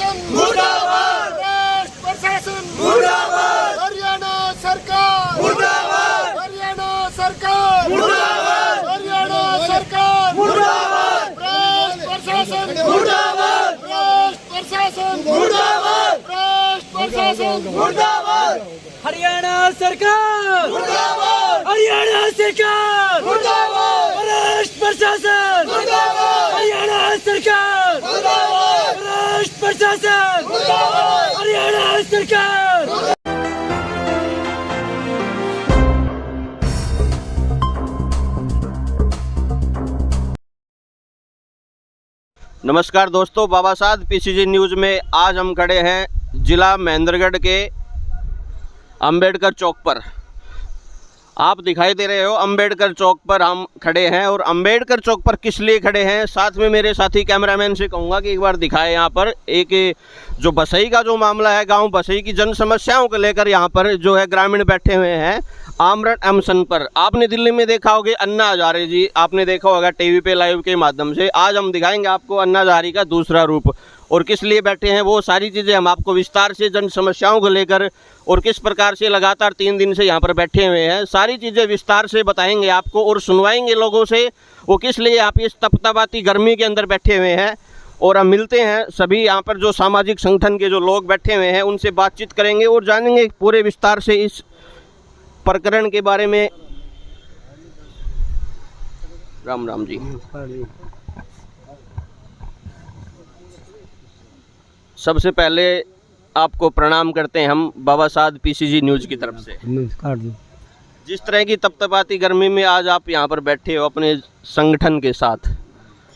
प्रशासन मुर्दाबाद, भ्रष्ट प्रशासन मुर्दाबाद, हरियाणा सरकार मुर्दाबाद, हरियाणा सरकार मुर्दाबाद, हरियाणा सरकार मुर्दाबाद, भ्रष्ट प्रशासन मुर्दाबाद, भ्रष्ट प्रशासन मुर्दाबाद, भ्रष्ट प्रशासन मुर्दाबाद, हरियाणा सरकार मुर्दाबाद, हरियाणा सरकार मुर्दाबाद, भ्रष्ट प्रशासन मुर्दाबाद, हरियाणा सरकार मुर्दाबाद, भ्रष्ट प्रशासन मुर्दाबाद, हरियाणा सरकार। नमस्कार दोस्तों, बाबा साहब पीसीजी न्यूज़ में आज हम खड़े हैं जिला महेंद्रगढ़ के अंबेडकर चौक पर। आप दिखाई दे रहे हो अंबेडकर चौक पर हम खड़े हैं। और अंबेडकर चौक पर किस लिए खड़े हैं, साथ में मेरे साथी कैमरामैन से कहूँगा कि एक बार दिखाए। यहाँ पर एक जो बसई का जो मामला है, गांव बसई की जन समस्याओं को लेकर यहाँ पर जो है ग्रामीण बैठे हुए हैं आमरण अनशन पर। आपने दिल्ली में देखा होगा अन्ना हजारे जी, आपने देखा होगा टीवी पे लाइव के माध्यम से। आज हम दिखाएंगे आपको अन्ना हजारे का दूसरा रूप और किस लिए बैठे हैं वो सारी चीज़ें हम आपको विस्तार से जन समस्याओं को लेकर और किस प्रकार से लगातार 3 दिन से यहाँ पर बैठे हुए हैं सारी चीज़ें विस्तार से बताएंगे आपको और सुनवाएंगे लोगों से वो किस लिए आप इस तपतपाती गर्मी के अंदर बैठे हुए हैं। और हम मिलते हैं सभी यहाँ पर जो सामाजिक संगठन के जो लोग बैठे हुए हैं उनसे बातचीत करेंगे और जानेंगे पूरे विस्तार से इस प्रकरण के बारे में। राम राम जी। सबसे पहले आपको प्रणाम करते हैं हम बाबा साहब पीसीजी न्यूज़ की तरफ से। नमस्कार जी। जिस तरह की तपतपाती गर्मी में आज आप यहाँ पर बैठे हो अपने संगठन के साथ,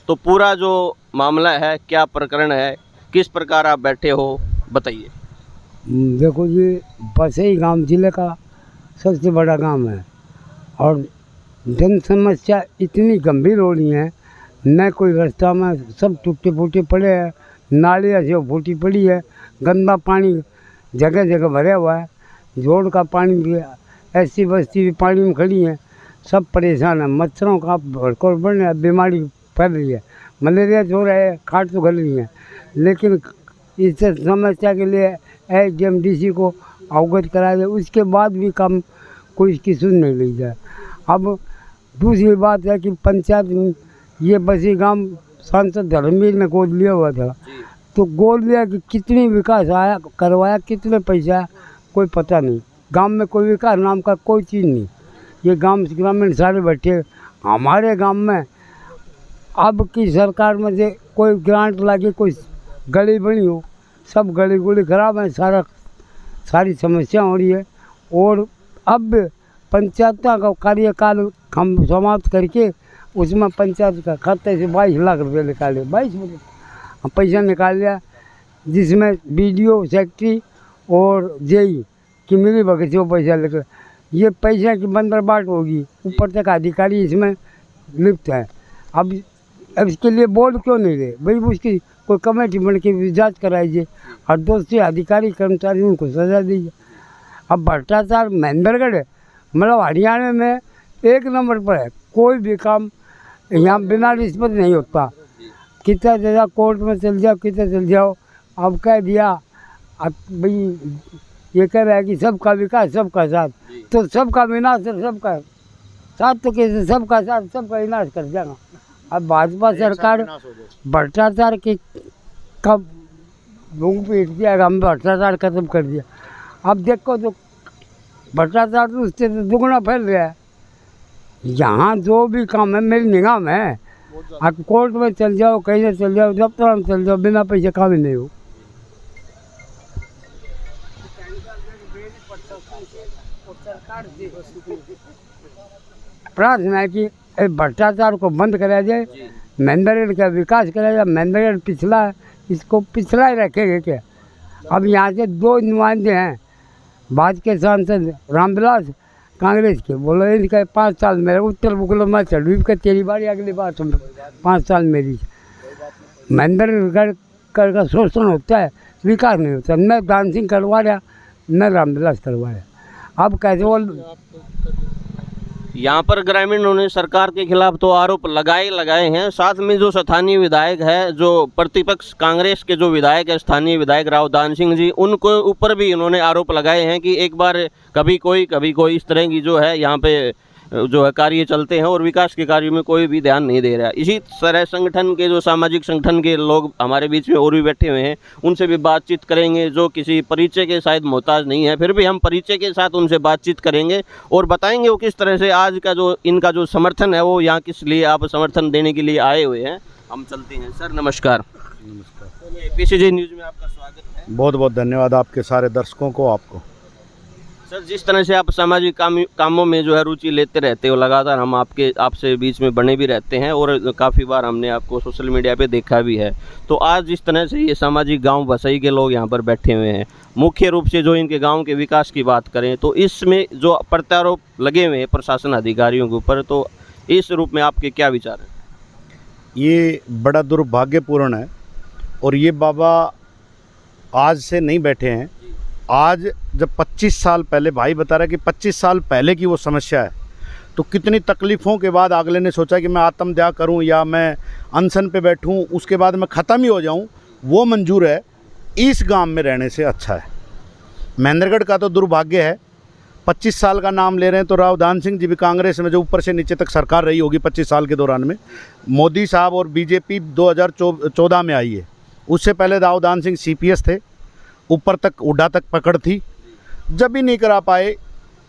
तो पूरा जो मामला है, क्या प्रकरण है, किस प्रकार आप बैठे हो, बताइए। देखो जी, बसई गांव जिले का सबसे बड़ा गांव है और जन समस्या इतनी गंभीर हो रही है, न कोई रास्ता में सब टूटे फूटे पड़े हैं, नालियाँ जो फूटी पड़ी है, गंदा पानी जगह जगह भरा हुआ है, जोड़ का पानी भी, ऐसी बस्ती भी पानी में खड़ी है, सब परेशान है। मच्छरों का भड़कोड़ बढ़ रहा है, बीमारी फैल रही है, मलेरिया हो रहा है, खाट तो गल रही है। लेकिन इस समस्या के लिए एसडीएम को अवगत कराया जाए, उसके बाद भी काम कोई इसकी सुन नहीं ली जाए। अब दूसरी बात है कि पंचायत में ये बसी गांव सांसद धर्मवीर ने गोद लिया हुआ था, तो गोद लिया कि कितनी विकास आया करवाया, कितने पैसा आया कोई पता नहीं। गांव में कोई विकास नाम का कोई चीज़ नहीं। ये गांव ग्रामीण सारे बैठे। हमारे गांव में अब की सरकार में से कोई ग्रांट लगे, कोई गली बनी हो, सब गली गुली खराब है, सारी समस्या हो रही है। और अब पंचायत का कार्यकाल हम समाप्त करके उसमें पंचायत का खाते से 22 लाख रुपये निकाले, 22 पैसा निकाल लिया, जिसमें बीडीओ सेक्रेटरी और जेई की मिली भगत से वो पैसा लेकर ये पैसा की बंदरबाट होगी, ऊपर तक अधिकारी इसमें लिप्त है। अब इसके लिए बोर्ड क्यों नहीं ले भाई, उसकी कोई कमेटी बन के जाँच कराइए और दोषी अधिकारी कर्मचारी उनको सजा दीजिए। अब भ्रष्टाचार महेंद्रगढ़ मतलब हरियाणा में 1 नंबर पर है। कोई भी काम यहाँ बिना रिश्वत नहीं होता। कितना ज़्यादा कोर्ट में चल जाओ, कितना चल जाओ, अब कह दिया अब भाई ये कह रहा है कि सबका विकास सबका साथ, तो सबका विनाश है, सबका साथ तो कैसे, सबका साथ सबका विनाश कर जाएगा। अब भाजपा सरकार भ्रष्टाचार की कब लोगों पे हिट दिया, हम भ्रष्टाचार खत्म कर दिया। अब देखो तो भ्रष्टाचार तो उससे दुगना फैल रहा है। यहाँ जो भी काम है मेरी निगाह में है, आप कोर्ट में चल जाओ, कहीं से चल जाओ, दफ्तर में चल जाओ, बिना पैसे काम ही नहीं हो। प्रार्थना है कि भ्रष्टाचार को बंद कराया जाए, महेंद्रगढ़ का विकास कराया जाए। महेंद्रगढ़ पिछला है, इसको पिछला ही रखेंगे क्या। अब यहाँ से 2 नुमाइंदे हैं, भाजपा के सांसद रामविलास, कांग्रेस के, बोलो इनका 5 साल मेरे उत्तर बुकलो मैं चढ़ी का तेरी बारी, अगली बार 5 साल मेरी। महेंद्रगढ़ का शोषण होता है, विकास नहीं होता। न दान सिंह करवा रहा, न रामविलास करवा रहा। अब कैसे वो यहाँ पर ग्रामीणों ने सरकार के खिलाफ तो आरोप लगाए हैं। साथ में जो स्थानीय विधायक है, जो प्रतिपक्ष कांग्रेस के जो विधायक है, स्थानीय विधायक राव दान सिंह जी, उनको ऊपर भी इन्होंने आरोप लगाए हैं कि एक बार कभी कोई इस तरह की जो है यहाँ पे जो है कार्य चलते हैं और विकास के कार्यों में कोई भी ध्यान नहीं दे रहा है। इसी तरह संगठन के जो सामाजिक संगठन के लोग हमारे बीच में और भी बैठे हुए हैं, उनसे भी बातचीत करेंगे, जो किसी परिचय के शायद मोहताज नहीं है, फिर भी हम परिचय के साथ उनसे बातचीत करेंगे और बताएंगे वो किस तरह से आज का जो इनका जो समर्थन है वो यहाँ किस लिए आप समर्थन देने के लिए आए हुए हैं। हम चलते हैं। सर नमस्कार। नमस्कार, पीसीजी न्यूज़ में आपका स्वागत है। बहुत बहुत धन्यवाद आपके सारे दर्शकों को। आपको सर, जिस तरह से आप सामाजिक कामों में जो है रुचि लेते रहते हो, लगातार हम आपसे बीच में बने भी रहते हैं और काफ़ी बार हमने आपको सोशल मीडिया पे देखा भी है। तो आज जिस तरह से ये सामाजिक गांव बसई के लोग यहाँ पर बैठे हुए हैं, मुख्य रूप से जो इनके गांव के विकास की बात करें तो इसमें जो प्रत्यारोप लगे हुए हैं प्रशासन अधिकारियों के ऊपर, तो इस रूप में आपके क्या विचार हैं? ये बड़ा दुर्भाग्यपूर्ण है और ये बाबा आज से नहीं बैठे हैं। आज जब 25 साल पहले, भाई बता रहा है कि 25 साल पहले की वो समस्या है, तो कितनी तकलीफ़ों के बाद अगले ने सोचा कि मैं आत्महत्या करूं या मैं अनशन पे बैठूं, उसके बाद मैं ख़त्म ही हो जाऊं, वो मंजूर है। इस गांव में रहने से अच्छा है। महेंद्रगढ़ का तो दुर्भाग्य है, 25 साल का नाम ले रहे हैं तो राव दान सिंह जी भी कांग्रेस में जो ऊपर से नीचे तक सरकार रही होगी 25 साल के दौरान में, मोदी साहब और बीजेपी 2014 में आई है। उससे पहले राव दान सिंह CPS थे, ऊपर तक उड़ा तक पकड़ थी। जब भी नहीं करा पाए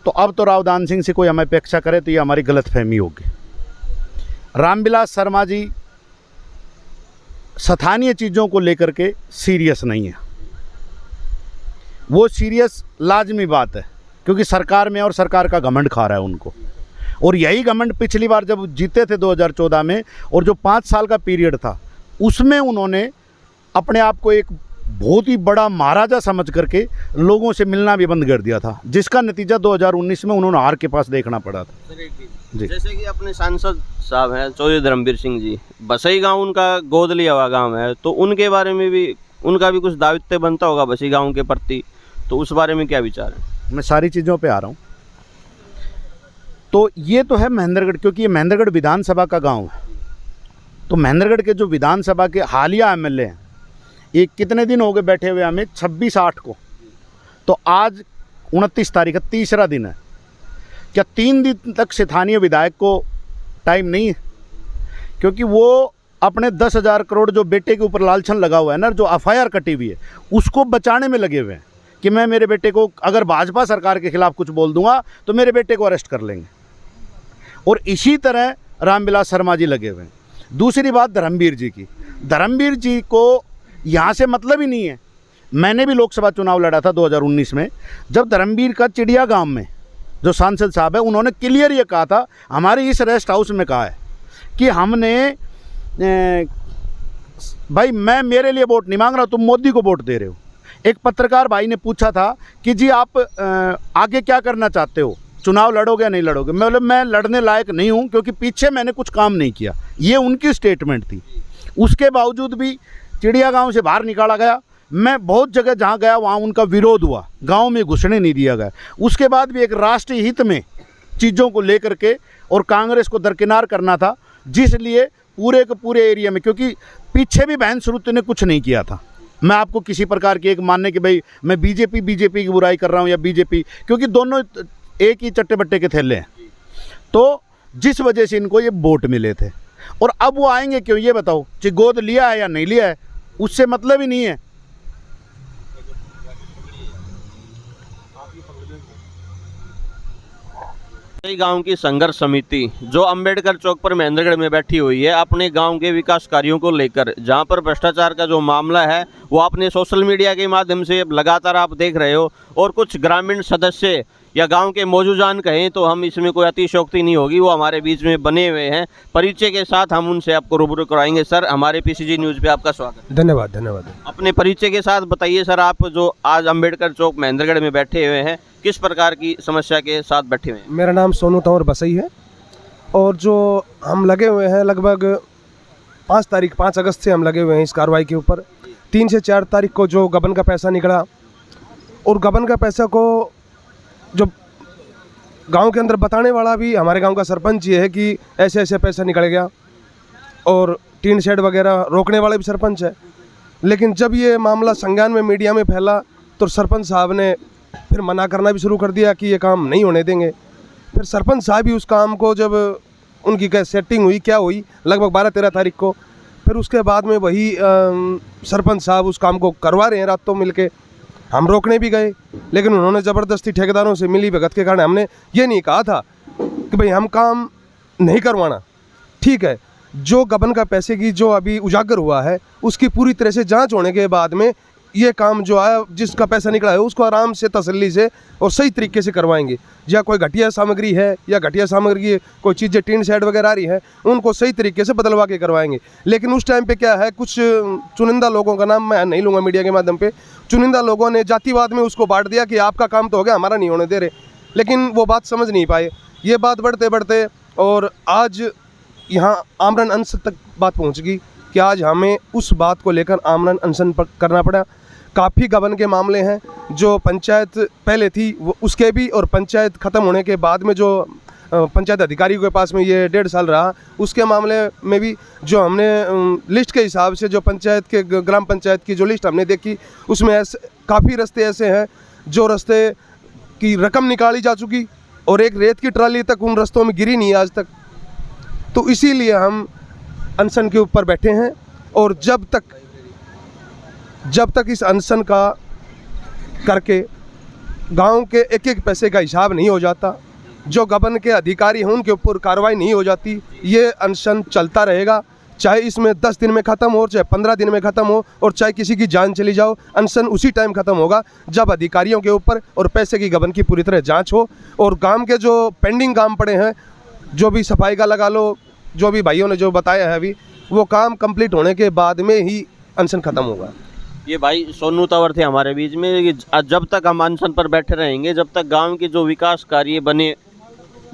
तो अब तो राव दान सिंह से कोई हमें अपेक्षा करे तो ये हमारी गलतफहमी होगी। रामविलास शर्मा जी स्थानीय चीज़ों को लेकर के सीरियस नहीं है। वो सीरियस लाजमी बात है क्योंकि सरकार में और सरकार का घमंड खा रहा है उनको, और यही घमंड पिछली बार जब जीते थे 2014 में और जो 5 साल का पीरियड था उसमें उन्होंने अपने आप को एक बहुत ही बड़ा महाराजा समझ करके लोगों से मिलना भी बंद कर दिया था, जिसका नतीजा 2019 में उन्होंने हार के पास देखना पड़ा था। जी, जैसे कि अपने सांसद साहब हैं चौधरी धर्मवीर सिंह जी, बसई गांव उनका गोद लिया हुआ गांव है, तो उनके बारे में भी उनका भी कुछ दायित्व बनता होगा बसई गांव के प्रति, तो उस बारे में क्या विचार है? मैं सारी चीज़ों पे आ रहा हूँ। तो ये तो है महेंद्रगढ़, क्योंकि ये महेंद्रगढ़ विधानसभा का गाँव है। तो महेंद्रगढ़ के जो विधानसभा के हालिया MLA हैं, ये कितने दिन हो गए बैठे हुए हमें, 26/8 को, तो आज 29 तारीख है, तीसरा दिन है। क्या 3 दिन तक स्थानीय विधायक को टाइम नहीं है? क्योंकि वो अपने 10,000 करोड़ जो बेटे के ऊपर लालछन लगा हुआ है ना, जो FIR कटी हुई है, उसको बचाने में लगे हुए हैं कि मैं मेरे बेटे को, अगर भाजपा सरकार के खिलाफ कुछ बोल दूंगा तो मेरे बेटे को अरेस्ट कर लेंगे। और इसी तरह रामविलास शर्मा जी लगे हुए हैं। दूसरी बात धर्मवीर जी की, धर्मवीर जी को यहाँ से मतलब ही नहीं है। मैंने भी लोकसभा चुनाव लड़ा था 2019 में, जब धर्मवीर का चिड़िया गांव में जो सांसद साहब है, उन्होंने क्लियर ये कहा था, हमारे इस रेस्ट हाउस में कहा है कि हमने भाई मैं मेरे लिए वोट नहीं मांग रहा, तुम मोदी को वोट दे रहे हो। एक पत्रकार भाई ने पूछा था कि जी आप आगे क्या करना चाहते हो, चुनाव लड़ोगे या नहीं लड़ोगे? मैं बोला मैं लड़ने लायक नहीं हूँ क्योंकि पीछे मैंने कुछ काम नहीं किया। ये उनकी स्टेटमेंट थी। उसके बावजूद भी चिड़िया गांव से बाहर निकाला गया। मैं बहुत जगह जहां गया वहां उनका विरोध हुआ, गांव में घुसने नहीं दिया गया। उसके बाद भी एक राष्ट्रीय हित में चीज़ों को लेकर के और कांग्रेस को दरकिनार करना था, जिसलिए पूरे के पूरे एरिया में, क्योंकि पीछे भी बहन श्रुत ने कुछ नहीं किया था। मैं आपको किसी प्रकार की एक मानने कि भाई मैं बीजेपी की बुराई कर रहा हूँ या बीजेपी, क्योंकि दोनों एक ही चट्टे बट्टे के थैले हैं। तो जिस वजह से इनको ये वोट मिले थे, और अब वो आएंगे क्यों ये बताओ? कि गोद लिया है या नहीं लिया है उससे मतलब ही नहीं है। गांव की संघर्ष समिति जो अंबेडकर चौक पर महेंद्रगढ़ में बैठी हुई है, अपने गांव के विकास कार्यों को लेकर, जहां पर भ्रष्टाचार का जो मामला है वो अपने सोशल मीडिया के माध्यम से लगातार आप देख रहे हो, और कुछ ग्रामीण सदस्य या गांव के मौजूदान कहें तो हम इसमें कोई अतिशयोक्ति नहीं होगी, वो हमारे बीच में बने हुए हैं। परिचय के साथ हम उनसे आपको रूबरू कराएंगे। सर, हमारे पीसीजी न्यूज़ पे आपका स्वागत। धन्यवाद धन्यवाद। अपने परिचय के साथ बताइए सर, आप जो आज अंबेडकर चौक महेंद्रगढ़ में बैठे हुए हैं, किस प्रकार की समस्या के साथ बैठे हुए हैं? मेरा नाम सोनू तंवर बसई है, और जो हम लगे हुए हैं लगभग 5 अगस्त से हम लगे हुए हैं इस कार्रवाई के ऊपर। 3 से 4 तारीख को जो गबन का पैसा निकला, और गबन का पैसा को जो गांव के अंदर बताने वाला भी हमारे गांव का सरपंच ये है कि ऐसे ऐसे पैसा निकल गया, और टीन शेड वगैरह रोकने वाले भी सरपंच है। लेकिन जब ये मामला संज्ञान में मीडिया में फैला तो सरपंच साहब ने फिर मना करना भी शुरू कर दिया कि ये काम नहीं होने देंगे। फिर सरपंच साहब भी उस काम को, जब उनकी क्या सेटिंग हुई, क्या हुई, लगभग 12-13 तारीख को, फिर उसके बाद में वही सरपंच साहब उस काम को करवा रहे हैं रातों मिल के। हम रोकने भी गए, लेकिन उन्होंने ज़बरदस्ती ठेकेदारों से मिली भगत के कारण हमने ये नहीं कहा था कि भाई हम काम नहीं करवाना। ठीक है, जो गबन का पैसे की जो अभी उजागर हुआ है उसकी पूरी तरह से जांच होने के बाद में ये काम जो है, जिसका पैसा निकला है, उसको आराम से तसल्ली से और सही तरीके से करवाएंगे। या कोई घटिया सामग्री है या घटिया सामग्री कोई चीज़ें टीन शेड वगैरह आ रही है, उनको सही तरीके से बदलवा के करवाएंगे। लेकिन उस टाइम पे क्या है, कुछ चुनिंदा लोगों का नाम मैं नहीं लूँगा मीडिया के माध्यम पे, चुनिंदा लोगों ने जातिवाद में उसको बांट दिया कि आपका काम तो हो गया, हमारा नहीं होने दे रहे। लेकिन वो बात समझ नहीं पाए। ये बात बढ़ते बढ़ते और आज यहाँ आमरण अनशन तक बात पहुँच गई कि आज हमें उस बात को लेकर आमरण अनशन करना पड़ा। काफ़ी गबन के मामले हैं जो पंचायत पहले थी वो उसके भी, और पंचायत ख़त्म होने के बाद में जो पंचायत अधिकारी के पास में ये 1.5 साल रहा, उसके मामले में भी जो हमने लिस्ट के हिसाब से जो पंचायत के ग्राम पंचायत की जो लिस्ट हमने देखी, उसमें ऐसे काफ़ी रास्ते ऐसे हैं जो रास्ते की रकम निकाली जा चुकी और एक रेत की ट्राली तक उन रास्तों में गिरी नहीं है आज तक। तो इसीलिए हम अनशन के ऊपर बैठे हैं, और जब तक इस अनशन का करके गांव के एक एक पैसे का हिसाब नहीं हो जाता, जो गबन के अधिकारी हैं उनके ऊपर कार्रवाई नहीं हो जाती, ये अनशन चलता रहेगा। चाहे इसमें 10 दिन में ख़त्म हो, चाहे 15 दिन में ख़त्म हो, और चाहे किसी की जान चली जाओ, अनशन उसी टाइम ख़त्म होगा जब अधिकारियों के ऊपर और पैसे की गबन की पूरी तरह जांच हो। और गांव के जो पेंडिंग काम पड़े हैं, जो भी सफाई का लगा लो, जो भी भाइयों ने जो बताया है अभी, वो काम कंप्लीट होने के बाद में ही अनशन ख़त्म होगा। ये भाई सोनू तंवर थे हमारे बीच में कि जब तक हम अनशन पर बैठे रहेंगे, जब तक गांव के जो विकास कार्य बने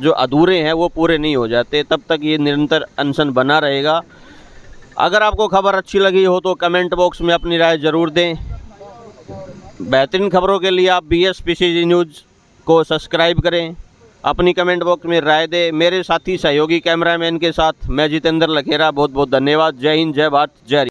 जो अधूरे हैं वो पूरे नहीं हो जाते, तब तक ये निरंतर अनशन बना रहेगा। अगर आपको खबर अच्छी लगी हो तो कमेंट बॉक्स में अपनी राय ज़रूर दें। बेहतरीन खबरों के लिए आप BSPCG न्यूज़ को सब्सक्राइब करें, अपनी कमेंट बॉक्स में राय दें। मेरे साथी सहयोगी कैमरामैन के साथ मैं जितेंद्र लखेरा, बहुत बहुत धन्यवाद। जय हिंद, जय भारत, जय हरियाणा।